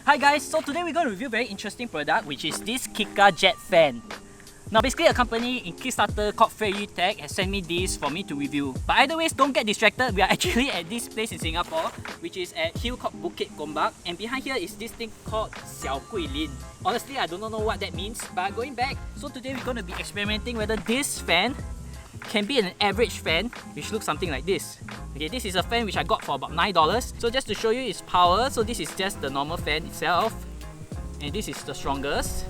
Hi guys, so today we're going to review a very interesting product, which is this KICA JetFan. Now basically a company in Kickstarter called Feiyu KICA has sent me this for me to review. But either ways, don't get distracted, we are actually at this place in Singapore, which is at hill called Bukit Gombak. And behind here is this thing called Xiao Guilin. Honestly, I don't know what that means, but going back, so today we're going to be experimenting whether this fan can be an average fan, which looks something like this. Okay, this is a fan which I got for about $9. So just to show you its power, so this is just the normal fan itself, and this is the strongest.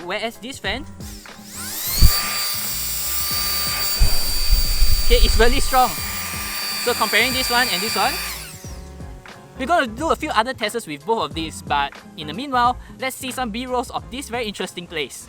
Whereas this fan, okay, it's really strong. So comparing this one and this one, we're going to do a few other tests with both of these, but in the meanwhile, let's see some B-rolls of this very interesting place.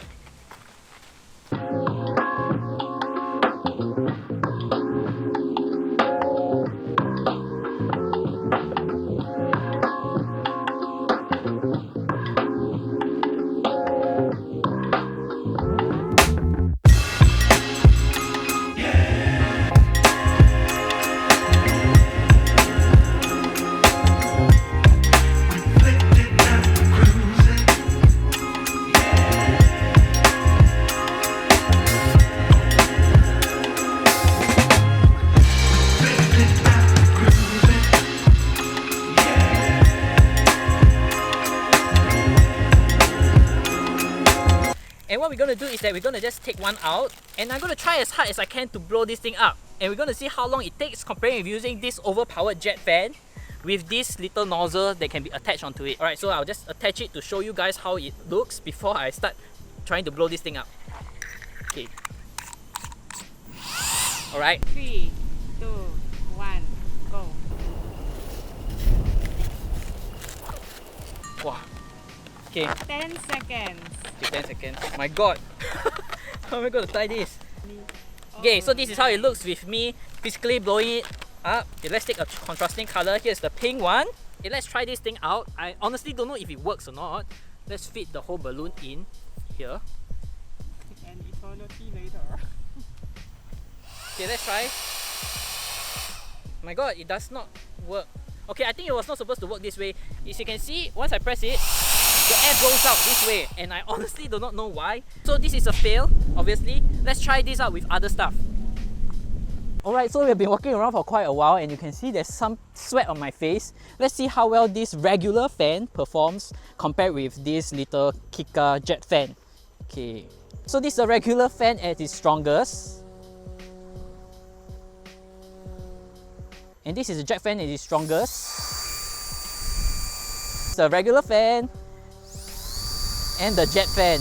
And what we're going to do is that we're going to just take one out, and I'm going to try as hard as I can to blow this thing up. And we're going to see how long it takes comparing with using this overpowered jet fan with this little nozzle that can be attached onto it. Alright, so I'll just attach it to show you guys how it looks before I start trying to blow this thing up. Okay. Alright. 3, 2, 1, go. Wow. Okay. 10 seconds. Okay, 10 seconds. My god! How am I going to tie this? Okay, so this is how it looks with me physically blowing it up. Okay, let's take a contrasting color. Here's the pink one. Okay, let's try this thing out. I honestly don't know if it works or not. Let's fit the whole balloon in here. An eternity later. Okay, let's try. My god, it does not work. Okay, I think it was not supposed to work this way. As you can see, once I press it, the air blows out this way, and I honestly do not know why. So this is a fail, obviously. Let's try this out with other stuff. Alright, so we've been walking around for quite a while, and you can see there's some sweat on my face. Let's see how well this regular fan performs compared with this little KICA JetFan. Okay, so this is a regular fan at its strongest. And this is a jet fan at its strongest. It's a regular fan and the jet fan.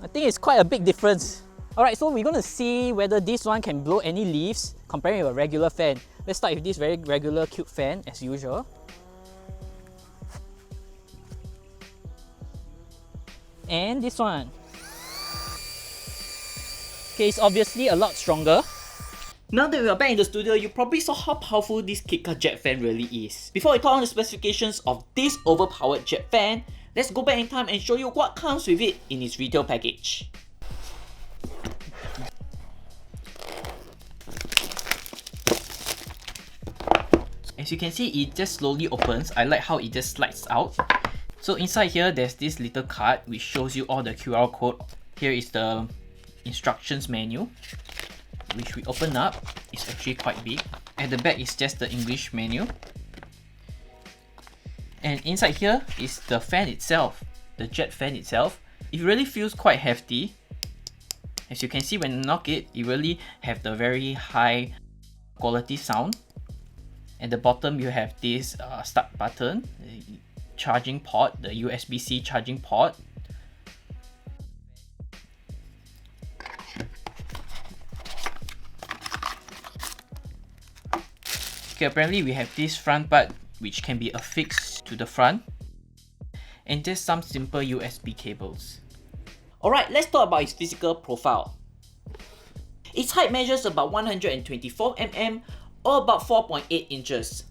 I think it's quite a big difference. Alright, so we're going to see whether this one can blow any leaves comparing with a regular fan. Let's start with this very regular cute fan as usual. And this one. Okay, it's obviously a lot stronger. Now that we are back in the studio, you probably saw how powerful this KICA JetFan really is. Before we talk on the specifications of this overpowered jet fan, let's go back in time and show you what comes with it in its retail package. As you can see, it just slowly opens. I like how it just slides out. So inside here, there's this little card which shows you all the QR code. Here is the instructions menu, which we open up. It's actually quite big. At the back is just the English menu. And inside here is the fan itself, the jet fan itself. It really feels quite hefty. As you can see, when you knock it, it really have the very high quality sound. At the bottom, you have this start button, the charging port, the USB-C charging port. Okay, apparently we have this front part which can be affixed to the front, and just some simple USB cables. Alright, let's talk about its physical profile. Its height measures about 124 mm or about 4.8 inches,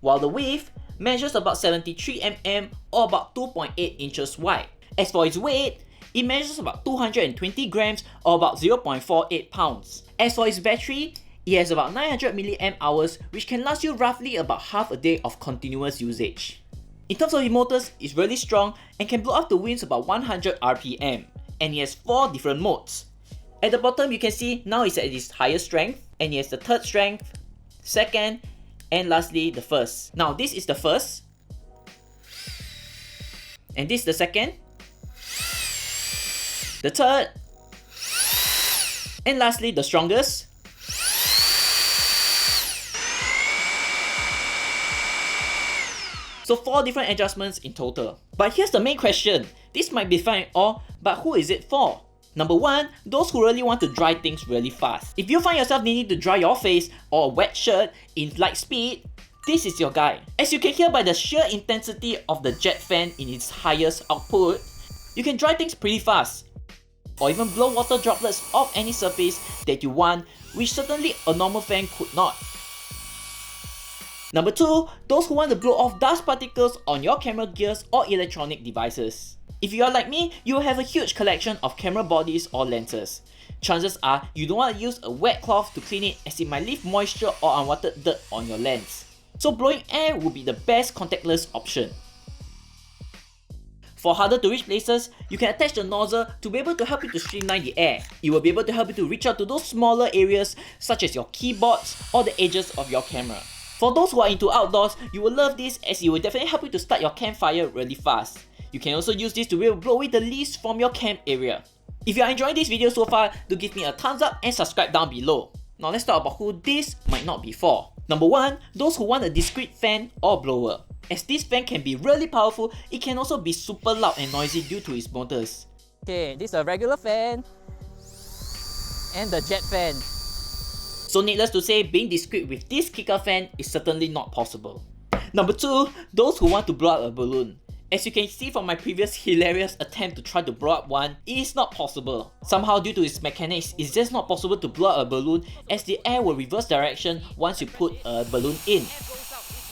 while the width measures about 73 mm or about 2.8 inches wide. As for its weight, It measures about 220 grams or about 0.48 pounds. As for its battery, It has about 900 mAh, which can last you roughly about half a day of continuous usage. In terms of motors, it's really strong and can blow up to winds about 100 RPM, and it has 4 different modes. At the bottom you can see now it's at its highest strength, and it has the third strength, second, and lastly the first. Now this is the first, and this is the second, the third, and lastly the strongest. So 4 different adjustments in total. But here's the main question. This might be fine all, but who is it for? Number 1, those who really want to dry things really fast. If you find yourself needing to dry your face or a wet shirt in light speed, this is your guy. As you can hear by the sheer intensity of the jet fan in its highest output, you can dry things pretty fast, or even blow water droplets off any surface that you want, which certainly a normal fan could not. Number 2, those who want to blow off dust particles on your camera gears or electronic devices. If you are like me, you will have a huge collection of camera bodies or lenses. Chances are you don't want to use a wet cloth to clean it, as it might leave moisture or unwanted dirt on your lens. So blowing air would be the best contactless option. For harder to reach places, you can attach the nozzle to be able to help you to streamline the air. It will be able to help you to reach out to those smaller areas such as your keyboards or the edges of your camera. For those who are into outdoors, you will love this, as it will definitely help you to start your campfire really fast. You can also use this to be able to blow away the leaves from your camp area. If you are enjoying this video so far, do give me a thumbs up and subscribe down below. Now let's talk about who this might not be for. Number 1, those who want a discrete fan or blower. As this fan can be really powerful, it can also be super loud and noisy due to its motors. Okay, this is a regular fan and the jet fan. So needless to say, being discreet with this KICA fan is certainly not possible. Number 2, those who want to blow up a balloon. As you can see from my previous hilarious attempt to try to blow up one, it is not possible. Somehow due to its mechanics, it's just not possible to blow up a balloon, as the air will reverse direction once you put a balloon in.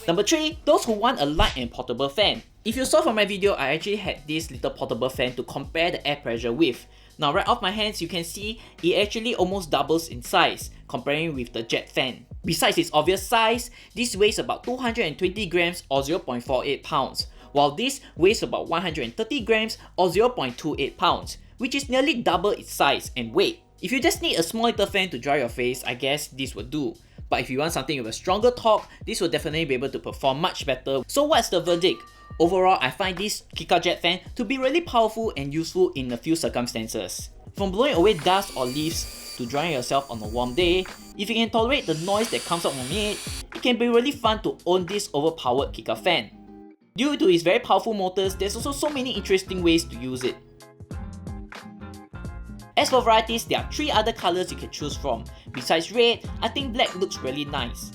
Number 3, those who want a light and portable fan. If you saw from my video, I actually had this little portable fan to compare the air pressure with. Now right off my hands, you can see it actually almost doubles in size, comparing with the jet fan. Besides its obvious size, this weighs about 220 grams or 0.48 pounds, while this weighs about 130 grams or 0.28 pounds, which is nearly double its size and weight. If you just need a small little fan to dry your face, I guess this would do. But if you want something with a stronger torque, this will definitely be able to perform much better. So what's the verdict? Overall, I find this KICA JetFan to be really powerful and useful in a few circumstances. From blowing away dust or leaves to drying yourself on a warm day, if you can tolerate the noise that comes out from it, it can be really fun to own this overpowered KICA fan. Due to its very powerful motors, there's also so many interesting ways to use it. As for varieties, there are 3 other colors you can choose from. Besides red, I think black looks really nice.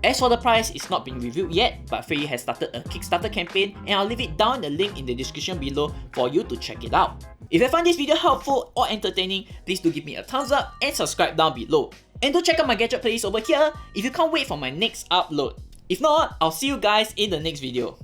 As for the price, it's not been reviewed yet, but Feiyu has started a Kickstarter campaign, and I'll leave it down in the link in the description below for you to check it out. If you found this video helpful or entertaining, please do give me a thumbs up and subscribe down below. And do check out my gadget playlist over here if you can't wait for my next upload. If not, I'll see you guys in the next video.